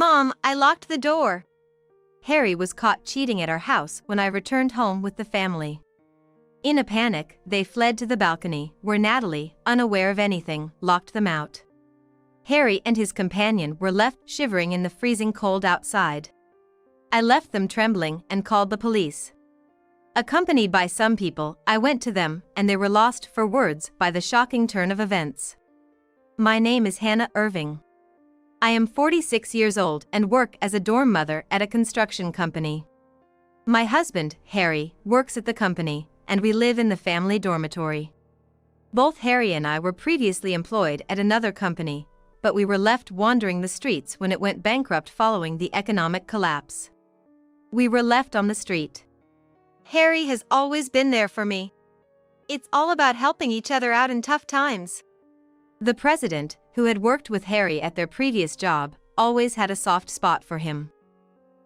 Mom, I locked the door. Harry was caught cheating at our house when I returned home with the family. In a panic, they fled to the balcony, where Natalie, unaware of anything, locked them out. Harry and his companion were left shivering in the freezing cold outside. I left them trembling and called the police. Accompanied by some people, I went to them, and they were lost for words by the shocking turn of events. My name is Hannah Irving. I am 46 years old and work as a dorm mother at a construction company. My husband, Harry, works at the company, and we live in the family dormitory. Both Harry and I were previously employed at another company, but we were left wandering the streets when it went bankrupt following the economic collapse. We were left on the street. Harry has always been there for me. It's all about helping each other out in tough times. The president, who had worked with Harry at their previous job, always had a soft spot for him.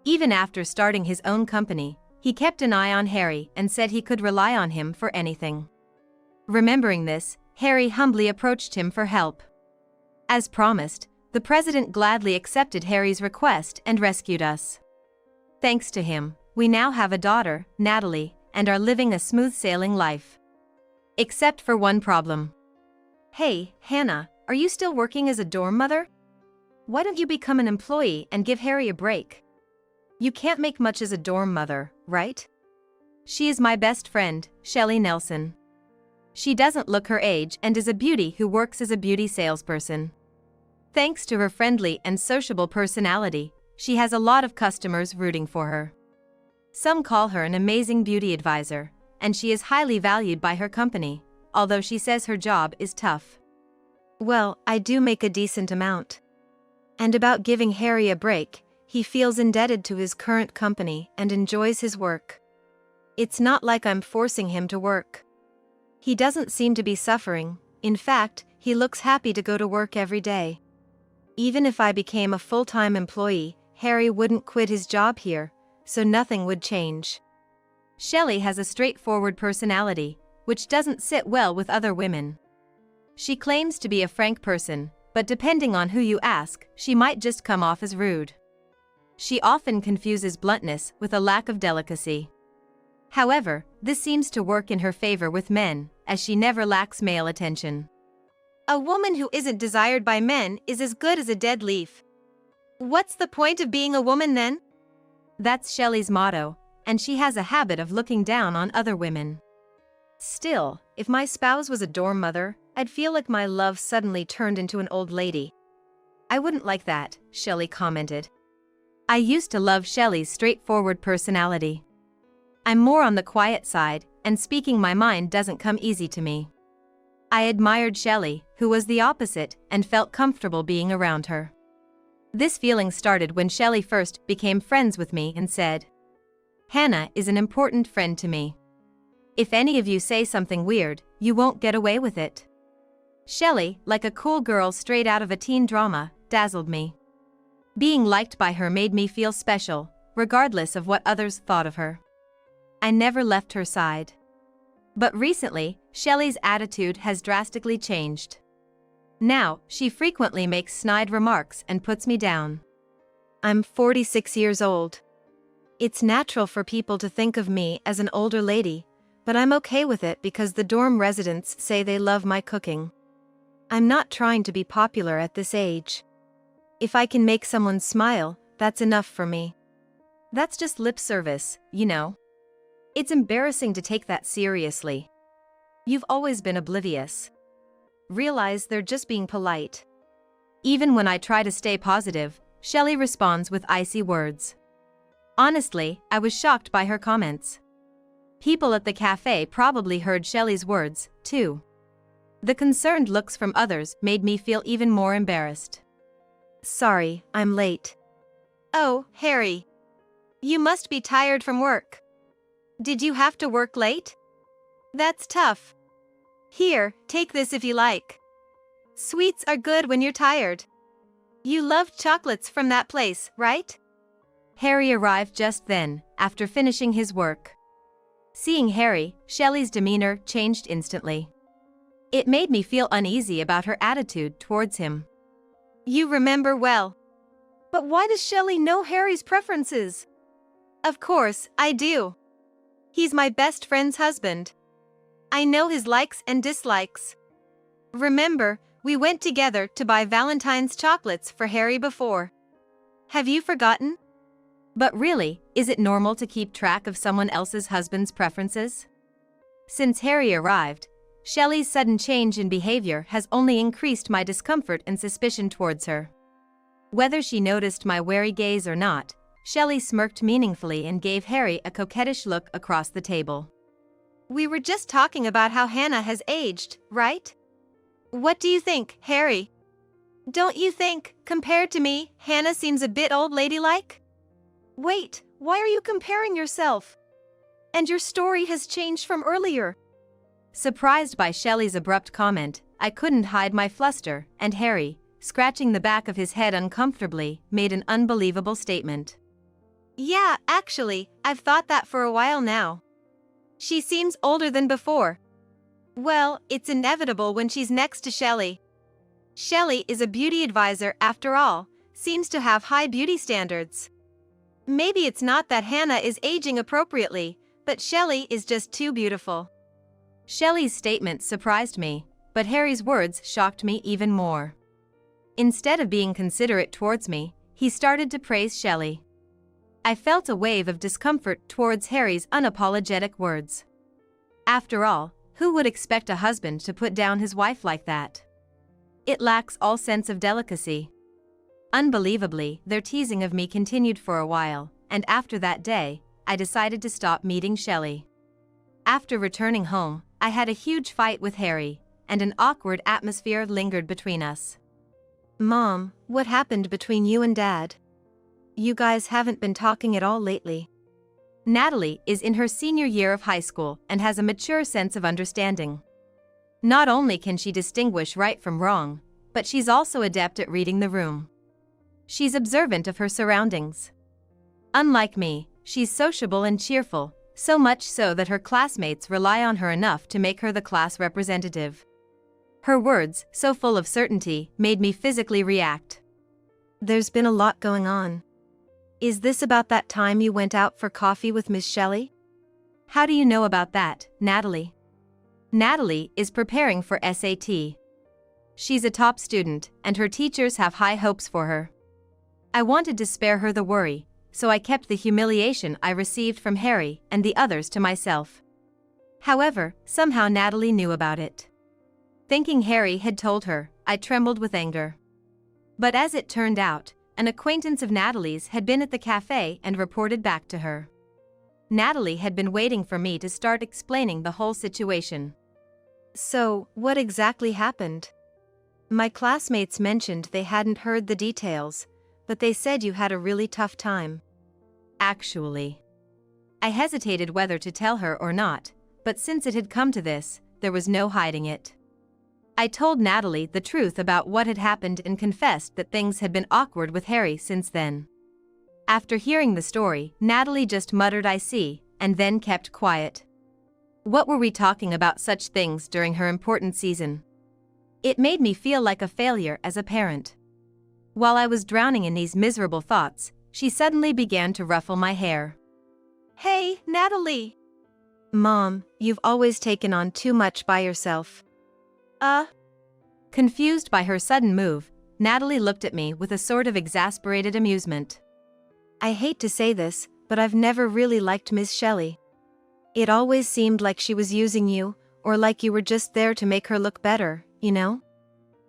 Even after starting his own company, he kept an eye on Harry and said he could rely on him for anything. Remembering this, Harry humbly approached him for help. As promised, the president gladly accepted Harry's request and rescued us. Thanks to him, we now have a daughter, Natalie, and are living a smooth-sailing life. Except for one problem. Hey, Hannah, are you still working as a dorm mother? Why don't you become an employee and give Harry a break? You can't make much as a dorm mother, right? She is my best friend, Shelley Nelson. She doesn't look her age and is a beauty who works as a beauty salesperson. Thanks to her friendly and sociable personality, she has a lot of customers rooting for her. Some call her an amazing beauty advisor, and she is highly valued by her company, although she says her job is tough. Well, I do make a decent amount. And about giving Harry a break, he feels indebted to his current company and enjoys his work. It's not like I'm forcing him to work. He doesn't seem to be suffering. In fact, he looks happy to go to work every day. Even if I became a full-time employee, Harry wouldn't quit his job here, so nothing would change. Shelley has a straightforward personality, which doesn't sit well with other women. She claims to be a frank person, but depending on who you ask, she might just come off as rude. She often confuses bluntness with a lack of delicacy. However, this seems to work in her favor with men, as she never lacks male attention. A woman who isn't desired by men is as good as a dead leaf. What's the point of being a woman then? That's Shelley's motto, and she has a habit of looking down on other women. Still, if my spouse was a dorm mother, I'd feel like my love suddenly turned into an old lady. I wouldn't like that, Shelley commented. I used to love Shelley's straightforward personality. I'm more on the quiet side, and speaking my mind doesn't come easy to me. I admired Shelley, who was the opposite, and felt comfortable being around her. This feeling started when Shelley first became friends with me and said, "Hannah is an important friend to me. If any of you say something weird, you won't get away with it." Shelley, like a cool girl straight out of a teen drama, dazzled me. Being liked by her made me feel special, regardless of what others thought of her. I never left her side. But recently, Shelley's attitude has drastically changed. Now, she frequently makes snide remarks and puts me down. I'm 46 years old. It's natural for people to think of me as an older lady, but I'm okay with it because the dorm residents say they love my cooking. I'm not trying to be popular at this age. If I can make someone smile, that's enough for me. That's just lip service, you know. It's embarrassing to take that seriously. You've always been oblivious. Realize they're just being polite. Even when I try to stay positive, Shelley responds with icy words. Honestly, I was shocked by her comments. People at the cafe probably heard Shelley's words, too. The concerned looks from others made me feel even more embarrassed. Sorry, I'm late. Oh, Harry. You must be tired from work. Did you have to work late? That's tough. Here, take this if you like. Sweets are good when you're tired. You loved chocolates from that place, right? Harry arrived just then, after finishing his work. Seeing Harry, Shelley's demeanor changed instantly. It made me feel uneasy about her attitude towards him. You remember well. But why does Shelley know Harry's preferences? Of course, I do. He's my best friend's husband. I know his likes and dislikes. Remember, we went together to buy Valentine's chocolates for Harry before. Have you forgotten? But really, is it normal to keep track of someone else's husband's preferences? Since Harry arrived, Shelley's sudden change in behavior has only increased my discomfort and suspicion towards her. Whether she noticed my wary gaze or not, Shelley smirked meaningfully and gave Harry a coquettish look across the table. We were just talking about how Hannah has aged, right? What do you think, Harry? Don't you think, compared to me, Hannah seems a bit old ladylike? Wait, why are you comparing yourself? And your story has changed from earlier. Surprised by Shelley's abrupt comment, I couldn't hide my fluster, and Harry, scratching the back of his head uncomfortably, made an unbelievable statement. Yeah, actually, I've thought that for a while now. She seems older than before. Well, it's inevitable when she's next to Shelley. Shelley is a beauty advisor after all, seems to have high beauty standards. Maybe it's not that Hannah is aging appropriately, but Shelley is just too beautiful. Shelley's statement surprised me, but Harry's words shocked me even more. Instead of being considerate towards me, he started to praise Shelley. I felt a wave of discomfort towards Harry's unapologetic words. After all, who would expect a husband to put down his wife like that? It lacks all sense of delicacy. Unbelievably, their teasing of me continued for a while, and after that day, I decided to stop meeting Shelley. After returning home, I had a huge fight with Harry, and an awkward atmosphere lingered between us. Mom, what happened between you and Dad? You guys haven't been talking at all lately. Natalie is in her senior year of high school and has a mature sense of understanding. Not only can she distinguish right from wrong, but she's also adept at reading the room. She's observant of her surroundings. Unlike me, she's sociable and cheerful, so much so that her classmates rely on her enough to make her the class representative. Her words, so full of certainty, made me physically react. There's been a lot going on. Is this about that time you went out for coffee with Miss Shelley? How do you know about that, Natalie? Natalie is preparing for SAT. She's a top student, and her teachers have high hopes for her. I wanted to spare her the worry, so I kept the humiliation I received from Harry and the others to myself. However, somehow Natalie knew about it. Thinking Harry had told her, I trembled with anger. But as it turned out, an acquaintance of Natalie's had been at the cafe and reported back to her. Natalie had been waiting for me to start explaining the whole situation. So, what exactly happened? My classmates mentioned they hadn't heard the details, but they said you had a really tough time. Actually, I hesitated whether to tell her or not, but since it had come to this, there was no hiding it. I told Natalie the truth about what had happened and confessed that things had been awkward with Harry since then. After hearing the story, Natalie just muttered I see, and then kept quiet. What were we talking about such things during her important season? It made me feel like a failure as a parent. While I was drowning in these miserable thoughts, she suddenly began to ruffle my hair. Hey, Natalie! Mom, you've always taken on too much by yourself. Confused by her sudden move, Natalie looked at me with a sort of exasperated amusement. I hate to say this, but I've never really liked Miss Shelley. It always seemed like she was using you, or like you were just there to make her look better, you know?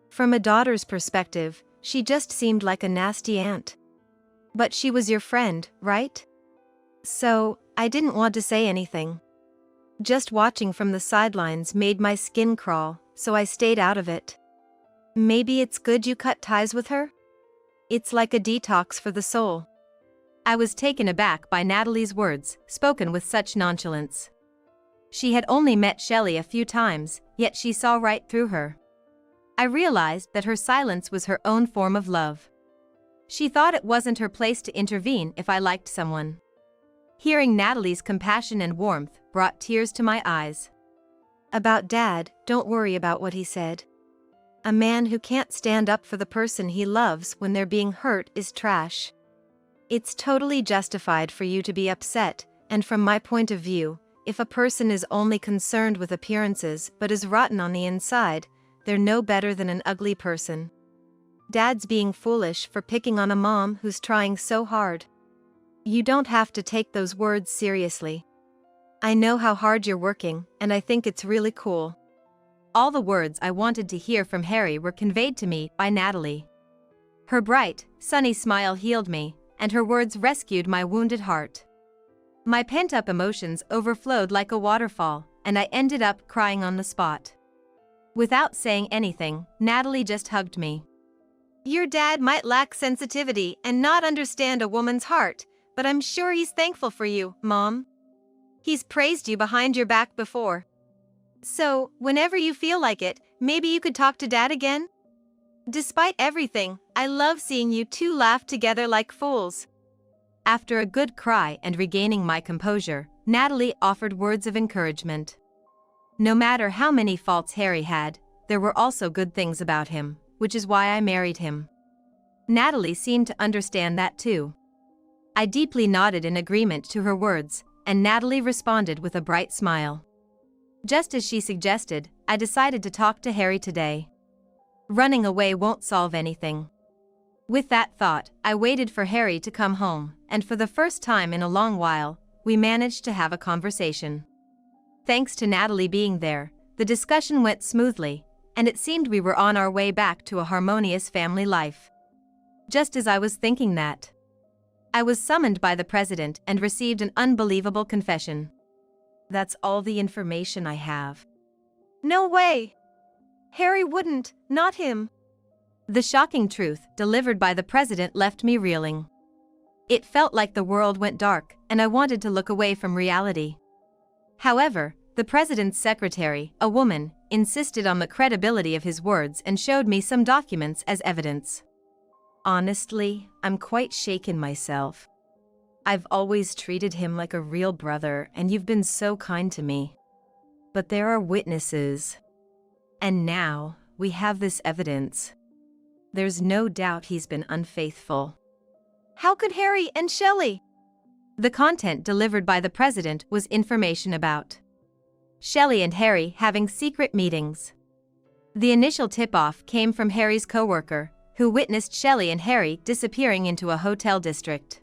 From a daughter's perspective, she just seemed like a nasty aunt. But she was your friend, right? So, I didn't want to say anything. Just watching from the sidelines made my skin crawl, so I stayed out of it. Maybe it's good you cut ties with her? It's like a detox for the soul. I was taken aback by Natalie's words, spoken with such nonchalance. She had only met Shelley a few times, yet she saw right through her. I realized that her silence was her own form of love. She thought it wasn't her place to intervene if I liked someone. Hearing Natalie's compassion and warmth brought tears to my eyes. About Dad, don't worry about what he said. A man who can't stand up for the person he loves when they're being hurt is trash. It's totally justified for you to be upset, and from my point of view, if a person is only concerned with appearances but is rotten on the inside, they're no better than an ugly person. Dad's being foolish for picking on a mom who's trying so hard. You don't have to take those words seriously. I know how hard you're working, and I think it's really cool. All the words I wanted to hear from Harry were conveyed to me by Natalie. Her bright, sunny smile healed me, and her words rescued my wounded heart. My pent-up emotions overflowed like a waterfall, and I ended up crying on the spot. Without saying anything, Natalie just hugged me. Your dad might lack sensitivity and not understand a woman's heart, but I'm sure he's thankful for you, Mom. He's praised you behind your back before. So, whenever you feel like it, maybe you could talk to Dad again? Despite everything, I love seeing you two laugh together like fools. After a good cry and regaining my composure, Natalie offered words of encouragement. No matter how many faults Harry had, there were also good things about him, which is why I married him. Natalie seemed to understand that too. I deeply nodded in agreement to her words, and Natalie responded with a bright smile. Just as she suggested, I decided to talk to Harry today. Running away won't solve anything. With that thought, I waited for Harry to come home, and for the first time in a long while, we managed to have a conversation. Thanks to Natalie being there, the discussion went smoothly, and it seemed we were on our way back to a harmonious family life. Just as I was thinking that, I was summoned by the president and received an unbelievable confession. That's all the information I have. No way! Harry wouldn't, not him. The shocking truth delivered by the president left me reeling. It felt like the world went dark, and I wanted to look away from reality. However, the president's secretary, a woman, insisted on the credibility of his words and showed me some documents as evidence. Honestly, I'm quite shaken myself. I've always treated him like a real brother, and you've been so kind to me. But there are witnesses. And now, we have this evidence. There's no doubt he's been unfaithful. How could Harry and Shelley? The content delivered by the president was information about Shelley and Harry having secret meetings. The initial tip-off came from Harry's coworker, who witnessed Shelley and Harry disappearing into a hotel district.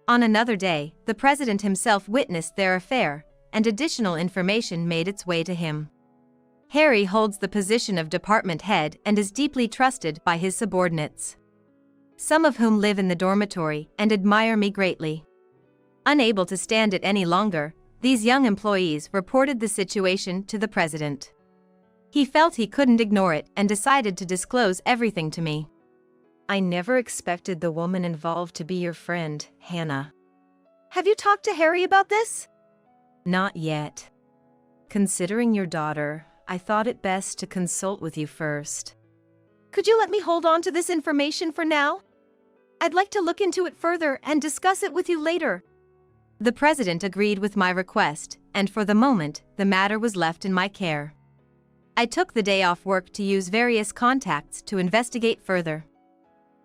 On another day, the president himself witnessed their affair, and additional information made its way to him. Harry holds the position of department head and is deeply trusted by his subordinates, some of whom live in the dormitory and admire me greatly. Unable to stand it any longer, these young employees reported the situation to the president. He felt he couldn't ignore it and decided to disclose everything to me. I never expected the woman involved to be your friend, Hannah. Have you talked to Harry about this? Not yet. Considering your daughter, I thought it best to consult with you first. Could you let me hold on to this information for now? I'd like to look into it further and discuss it with you later. The president agreed with my request, and for the moment, the matter was left in my care. I took the day off work to use various contacts to investigate further.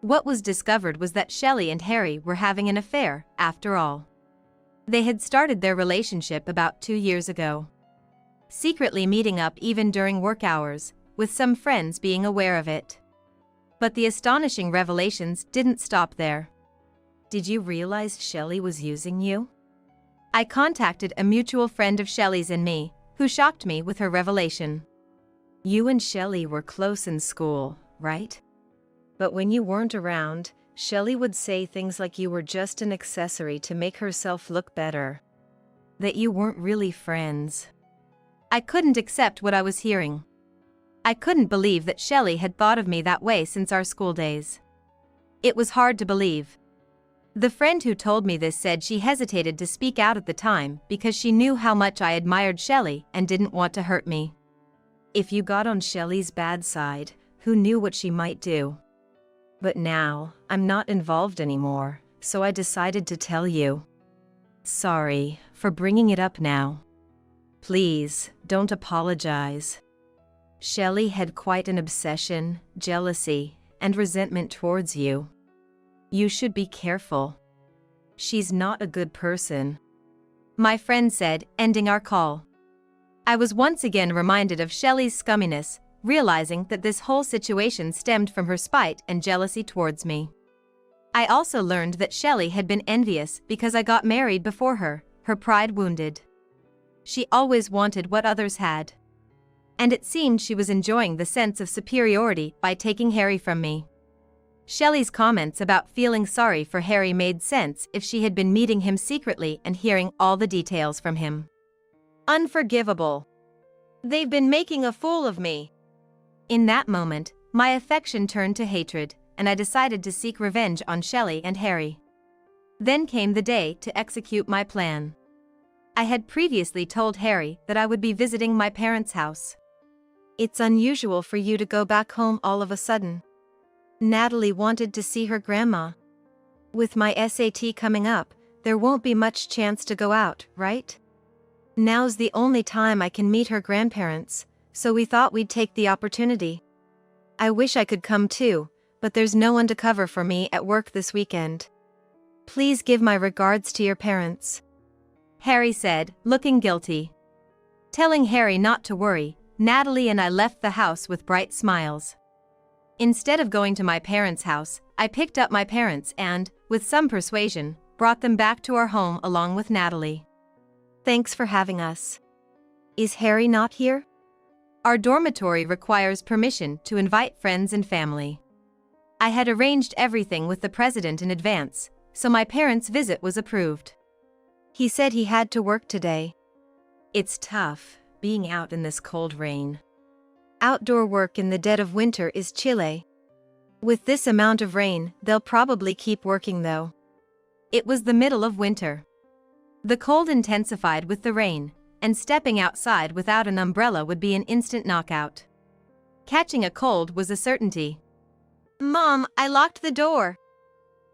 What was discovered was that Shelley and Harry were having an affair, after all. They had started their relationship about 2 years ago, secretly meeting up even during work hours, with some friends being aware of it. But the astonishing revelations didn't stop there. Did you realize Shelley was using you? I contacted a mutual friend of Shelley's and me, who shocked me with her revelation. You and Shelley were close in school, right? But when you weren't around, Shelley would say things like you were just an accessory to make herself look better. That you weren't really friends. I couldn't accept what I was hearing. I couldn't believe that Shelley had thought of me that way since our school days. It was hard to believe. The friend who told me this said she hesitated to speak out at the time because she knew how much I admired Shelley and didn't want to hurt me. If you got on Shelley's bad side, who knew what she might do? But now, I'm not involved anymore, so I decided to tell you. Sorry for bringing it up now. Please, don't apologize. Shelley had quite an obsession, jealousy, and resentment towards you. You should be careful. She's not a good person," my friend said, ending our call. I was once again reminded of Shelley's scumminess, realizing that this whole situation stemmed from her spite and jealousy towards me. I also learned that Shelley had been envious because I got married before her pride wounded. She always wanted what others had. And it seemed she was enjoying the sense of superiority by taking Harry from me. Shelley's comments about feeling sorry for Harry made sense if she had been meeting him secretly and hearing all the details from him. Unforgivable. They've been making a fool of me. In that moment, my affection turned to hatred, and I decided to seek revenge on Shelley and Harry. Then came the day to execute my plan. I had previously told Harry that I would be visiting my parents' house. "It's unusual for you to go back home all of a sudden. Natalie wanted to see her grandma. With my SAT coming up, there won't be much chance to go out, right? Now's the only time I can meet her grandparents, so we thought we'd take the opportunity. I wish I could come too, but there's no one to cover for me at work this weekend. Please give my regards to your parents," Harry said, looking guilty. Telling Harry not to worry, Natalie and I left the house with bright smiles. Instead of going to my parents' house, I picked up my parents and, with some persuasion, brought them back to our home along with Natalie. "Thanks for having us. Is Harry not here?" Our dormitory requires permission to invite friends and family. I had arranged everything with the president in advance, so my parents' visit was approved. He said he had to work today. It's tough, being out in this cold rain. Outdoor work in the dead of winter is chilly. With this amount of rain, they'll probably keep working though. It was the middle of winter. The cold intensified with the rain, and stepping outside without an umbrella would be an instant knockout. Catching a cold was a certainty. "Mom, I locked the door."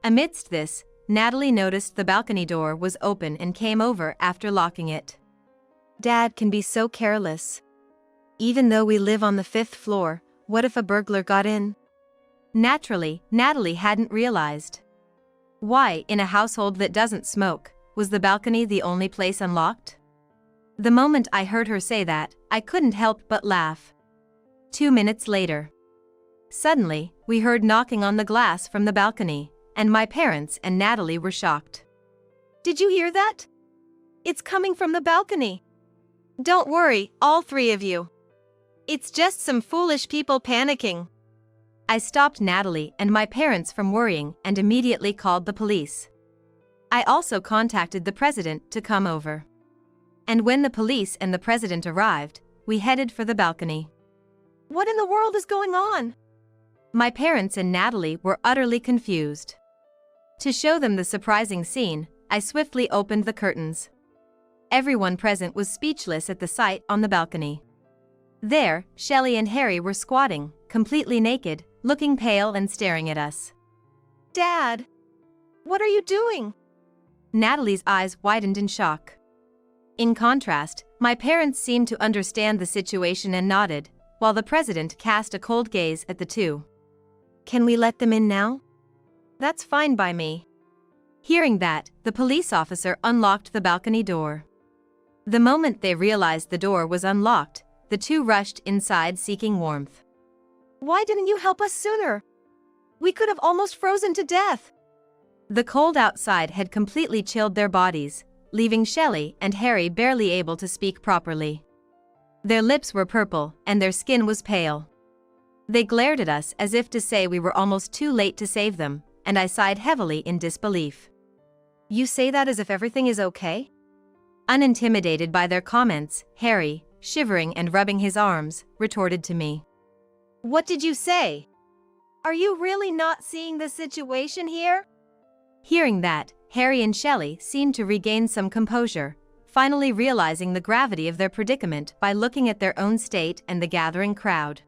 Amidst this, Natalie noticed the balcony door was open and came over after locking it. "Dad can be so careless. Even though we live on the 5th floor, what if a burglar got in?" Naturally, Natalie hadn't realized. Why, in a household that doesn't smoke, was the balcony the only place unlocked? The moment I heard her say that, I couldn't help but laugh. 2 minutes later. Suddenly, we heard knocking on the glass from the balcony, and my parents and Natalie were shocked. "Did you hear that? It's coming from the balcony." "Don't worry, all 3 of you. It's just some foolish people panicking." I stopped Natalie and my parents from worrying and immediately called the police. I also contacted the president to come over. And when the police and the president arrived, we headed for the balcony. "What in the world is going on?" My parents and Natalie were utterly confused. To show them the surprising scene, I swiftly opened the curtains. Everyone present was speechless at the sight on the balcony. There, Shelley and Harry were squatting, completely naked, looking pale and staring at us. "Dad, what are you doing?" Natalie's eyes widened in shock. In contrast, my parents seemed to understand the situation and nodded, while the president cast a cold gaze at the two. "Can we let them in now?" "That's fine by me." Hearing that, the police officer unlocked the balcony door. The moment they realized the door was unlocked, the two rushed inside seeking warmth. "Why didn't you help us sooner? We could have almost frozen to death." The cold outside had completely chilled their bodies, leaving Shelley and Harry barely able to speak properly. Their lips were purple and their skin was pale. They glared at us as if to say we were almost too late to save them, and I sighed heavily in disbelief. "You say that as if everything is okay?" Unintimidated by their comments, Harry, shivering and rubbing his arms, retorted to me. "What did you say? Are you really not seeing the situation here?" Hearing that, Harry and Shelley seemed to regain some composure, finally realizing the gravity of their predicament by looking at their own state and the gathering crowd.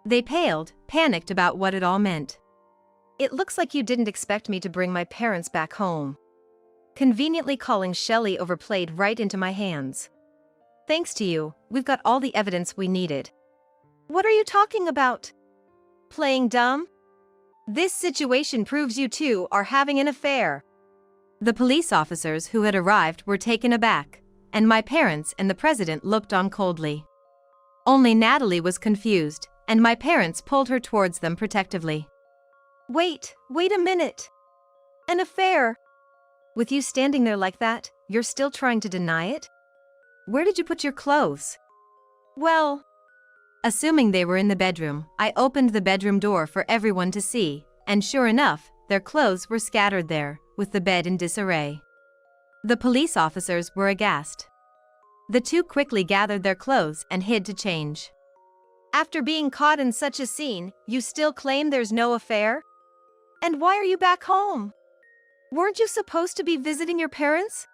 They paled, panicked about what it all meant. "It looks like you didn't expect me to bring my parents back home." Conveniently calling Shelley overplayed right into my hands. "Thanks to you, we've got all the evidence we needed." What are you talking about? Playing dumb? This situation proves you two are having an affair. The police officers who had arrived were taken aback, and my parents and the president looked on coldly. Only Natalie was confused, and my parents pulled her towards them protectively. Wait a minute. An affair? With you standing there like that, you're still trying to deny it? Where did you put your clothes? Well, assuming they were in the bedroom, I opened the bedroom door for everyone to see, and sure enough, their clothes were scattered there, with the bed in disarray. The police officers were aghast. The two quickly gathered their clothes and hid to change. After being caught in such a scene, you still claim there's no affair? And why are you back home? Weren't you supposed to be visiting your parents?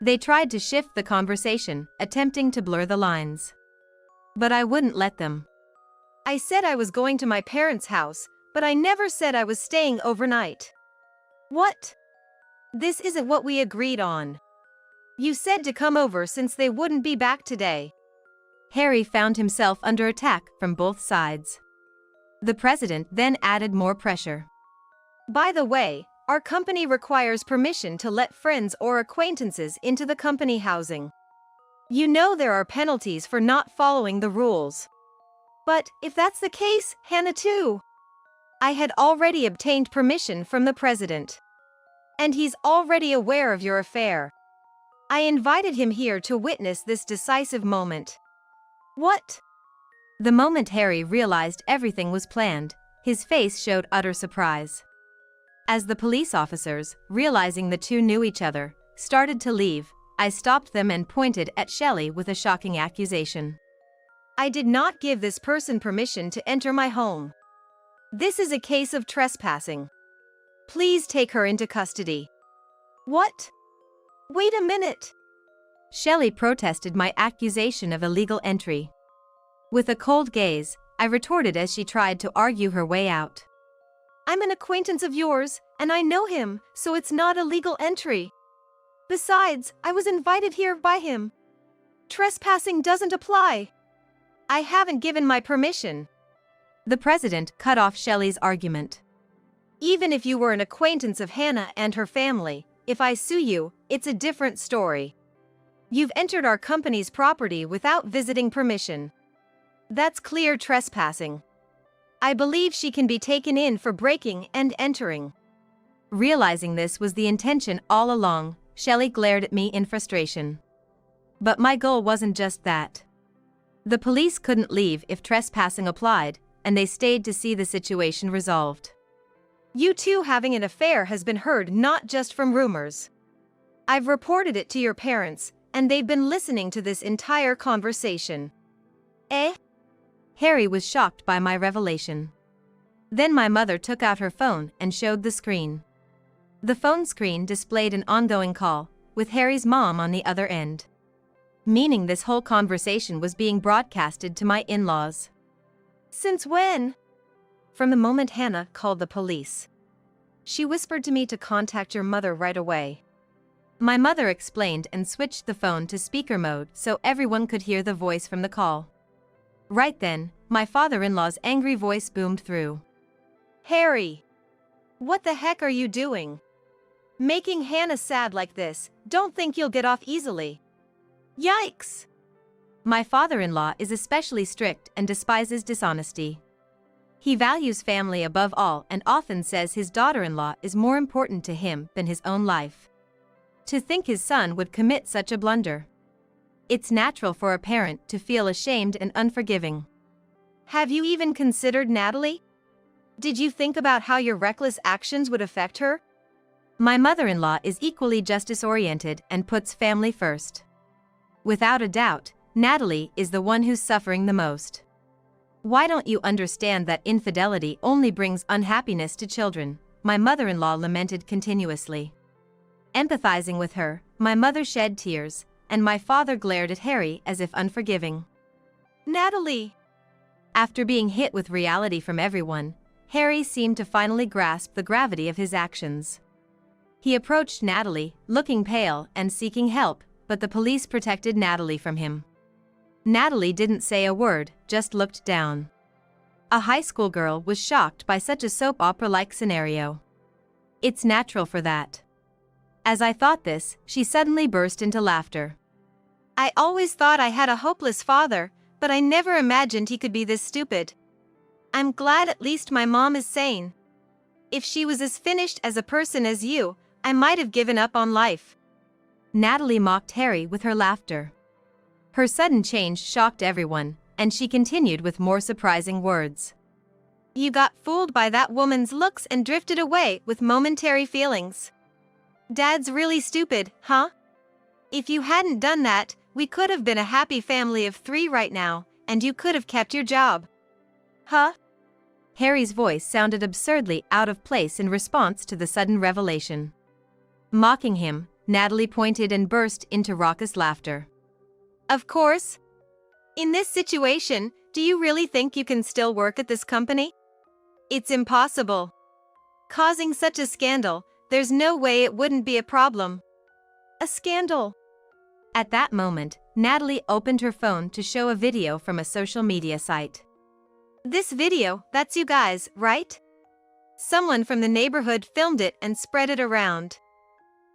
They tried to shift the conversation, attempting to blur the lines. But I wouldn't let them. I said I was going to my parents' house, but I never said I was staying overnight. What? This isn't what we agreed on. You said to come over since they wouldn't be back today. Harry found himself under attack from both sides. The president then added more pressure. By the way, our company requires permission to let friends or acquaintances into the company housing. You know there are penalties for not following the rules. But if that's the case, Hannah too. I had already obtained permission from the president. And he's already aware of your affair. I invited him here to witness this decisive moment. What? The moment Harry realized everything was planned, his face showed utter surprise. As the police officers, realizing the two knew each other, started to leave, I stopped them and pointed at Shelley with a shocking accusation. I did not give this person permission to enter my home. This is a case of trespassing. Please take her into custody. What? Wait a minute. Shelley protested my accusation of illegal entry. With a cold gaze, I retorted as she tried to argue her way out. I'm an acquaintance of yours, and I know him, so it's not illegal entry. Besides, I was invited here by him. Trespassing doesn't apply. I haven't given my permission. The president cut off Shelley's argument. Even if you were an acquaintance of Hannah and her family, if I sue you, it's a different story. You've entered our company's property without visiting permission. That's clear trespassing. I believe she can be taken in for breaking and entering. Realizing this was the intention all along, Shelley glared at me in frustration. But my goal wasn't just that. The police couldn't leave if trespassing applied, and they stayed to see the situation resolved. You two having an affair has been heard not just from rumors. I've reported it to your parents, and they've been listening to this entire conversation. Eh? Harry was shocked by my revelation. Then my mother took out her phone and showed the screen. The phone screen displayed an ongoing call, with Harry's mom on the other end. Meaning this whole conversation was being broadcasted to my in-laws. Since when? From the moment Hannah called the police. She whispered to me to contact your mother right away. My mother explained and switched the phone to speaker mode so everyone could hear the voice from the call. Right then, my father-in-law's angry voice boomed through. Harry! What the heck are you doing? Making Hannah sad like this, don't think you'll get off easily. Yikes! My father-in-law is especially strict and despises dishonesty. He values family above all and often says his daughter-in-law is more important to him than his own life. To think his son would commit such a blunder. It's natural for a parent to feel ashamed and unforgiving. Have you even considered Natalie? Did you think about how your reckless actions would affect her? My mother-in-law is equally justice-oriented and puts family first. Without a doubt, Natalie is the one who's suffering the most. Why don't you understand that infidelity only brings unhappiness to children? My mother-in-law lamented continuously. Empathizing with her, my mother shed tears, and my father glared at Harry as if unforgiving. Natalie! After being hit with reality from everyone, Harry seemed to finally grasp the gravity of his actions. He approached Natalie, looking pale and seeking help, but the police protected Natalie from him. Natalie didn't say a word, just looked down. A high school girl was shocked by such a soap opera-like scenario. It's natural for that. As I thought this, she suddenly burst into laughter. I always thought I had a hopeless father, but I never imagined he could be this stupid. I'm glad at least my mom is sane. If she was as finished as a person as you, I might have given up on life. Natalie mocked Harry with her laughter. Her sudden change shocked everyone, and she continued with more surprising words. You got fooled by that woman's looks and drifted away with momentary feelings. Dad's really stupid, huh? If you hadn't done that, we could have been a happy family of 3 right now, and you could have kept your job. Huh? Harry's voice sounded absurdly out of place in response to the sudden revelation. Mocking him, Natalie pointed and burst into raucous laughter. Of course. In this situation, do you really think you can still work at this company? It's impossible. Causing such a scandal, there's no way it wouldn't be a problem. A scandal. At that moment, Natalie opened her phone to show a video from a social media site. This video, that's you guys, right? Someone from the neighborhood filmed it and spread it around.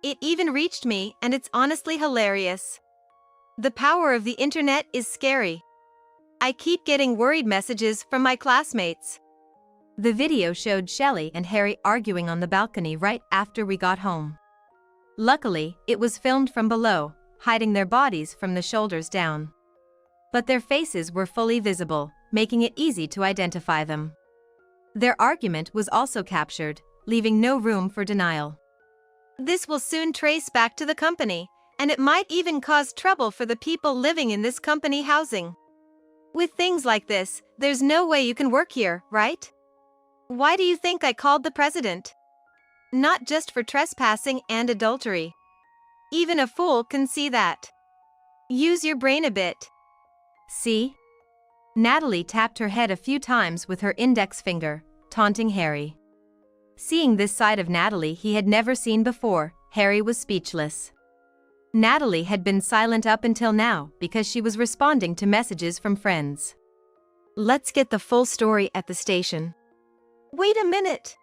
It even reached me, and it's honestly hilarious. The power of the internet is scary. I keep getting worried messages from my classmates. The video showed Shelley and Harry arguing on the balcony right after we got home. Luckily, it was filmed from below, hiding their bodies from the shoulders down. But their faces were fully visible, making it easy to identify them. Their argument was also captured, leaving no room for denial. This will soon trace back to the company, and it might even cause trouble for the people living in this company housing. With things like this, there's no way you can work here, right? Why do you think I called the president? Not just for trespassing and adultery. Even a fool can see that. Use your brain a bit. See? Natalie tapped her head a few times with her index finger, taunting Harry. Seeing this side of Natalie he had never seen before, Harry was speechless. Natalie had been silent up until now because she was responding to messages from friends. Let's get the full story at the station. Wait a minute!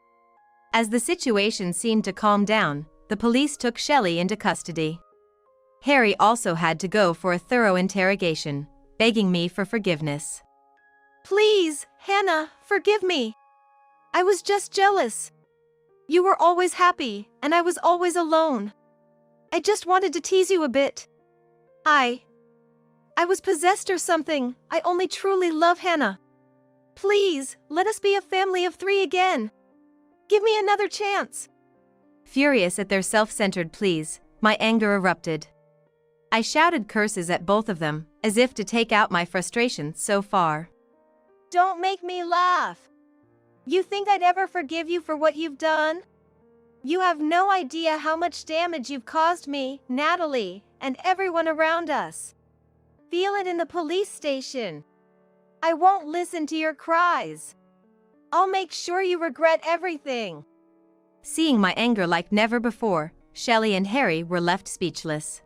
As the situation seemed to calm down, the police took Shelley into custody. Harry also had to go for a thorough interrogation, begging me for forgiveness. Please, Hannah, forgive me. I was just jealous. You were always happy, and I was always alone. I just wanted to tease you a bit. I was possessed or something. I only truly love Hannah. Please, let us be a family of 3 again. Give me another chance. Furious at their self-centered pleas, my anger erupted. I shouted curses at both of them, as if to take out my frustration so far. Don't make me laugh. You think I'd ever forgive you for what you've done? You have no idea how much damage you've caused me, Natalie, and everyone around us. Feel it in the police station. I won't listen to your cries. I'll make sure you regret everything. Seeing my anger like never before, Shelley and Harry were left speechless.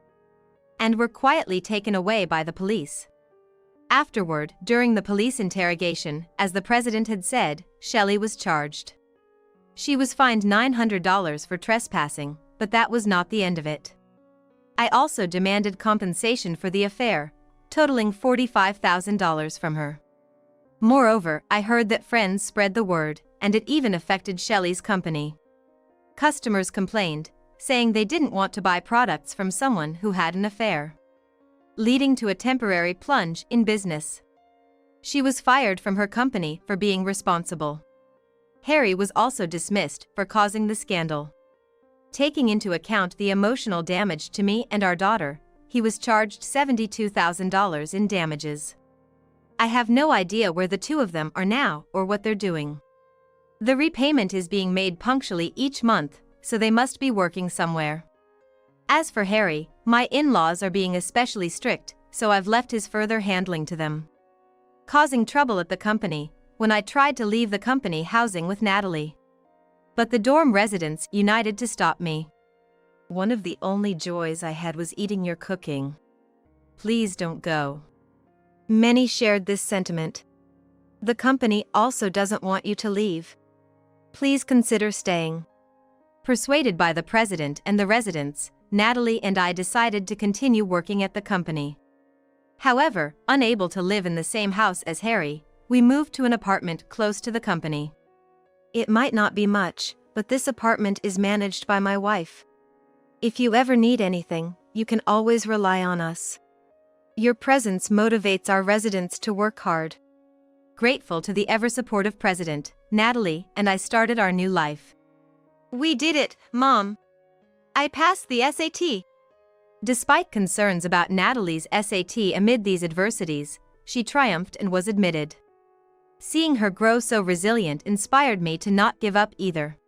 And were quietly taken away by the police. Afterward, during the police interrogation, as the president had said, Shelley was charged. She was fined $900 for trespassing, but that was not the end of it. I also demanded compensation for the affair, totaling $45,000 from her. Moreover, I heard that friends spread the word, and it even affected Shelley's company. Customers complained, saying they didn't want to buy products from someone who had an affair, leading to a temporary plunge in business. She was fired from her company for being responsible. Harry was also dismissed for causing the scandal. Taking into account the emotional damage to me and our daughter, he was charged $72,000 in damages. I have no idea where the 2 of them are now or what they're doing. The repayment is being made punctually each month, so they must be working somewhere. As for Harry, my in-laws are being especially strict, so I've left his further handling to them. Causing trouble at the company, when I tried to leave the company housing with Natalie. But the dorm residents united to stop me. One of the only joys I had was eating your cooking. Please don't go. Many shared this sentiment. The company also doesn't want you to leave. Please consider staying. Persuaded by the president and the residents, Natalie and I decided to continue working at the company. However, unable to live in the same house as Harry, we moved to an apartment close to the company. It might not be much, but this apartment is managed by my wife. If you ever need anything, you can always rely on us. Your presence motivates our residents to work hard. Grateful to the ever-supportive president, Natalie and I started our new life. We did it, Mom. I passed the SAT. Despite concerns about Natalie's SAT amid these adversities, she triumphed and was admitted. Seeing her grow so resilient inspired me to not give up either.